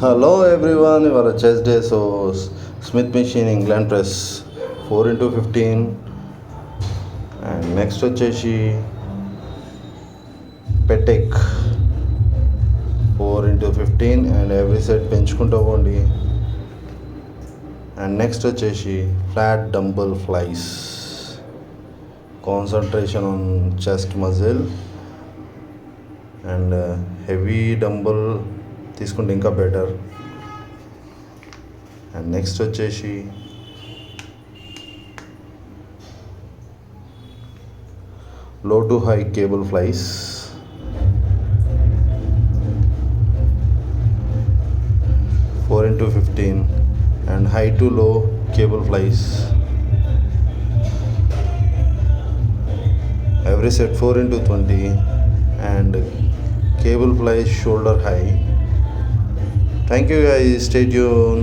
Hello everyone, ఇవాళ chess day. So Smith machine England press 4x15 and next వచ్చేసి పెటెక్ 4x15 and every set పెంచుకుంటూ పోండి. And next వచ్చేసి flat dumbbell flies, concentration on chest muscle and heavy dumbbell తీసుకుంటే ఇంకా better. And next వచ్చేసి లో to high cable flies, four into 15 and high to లో cable flies, every set 4x20 and cable flies shoulder high. Thank you guys, stay tuned.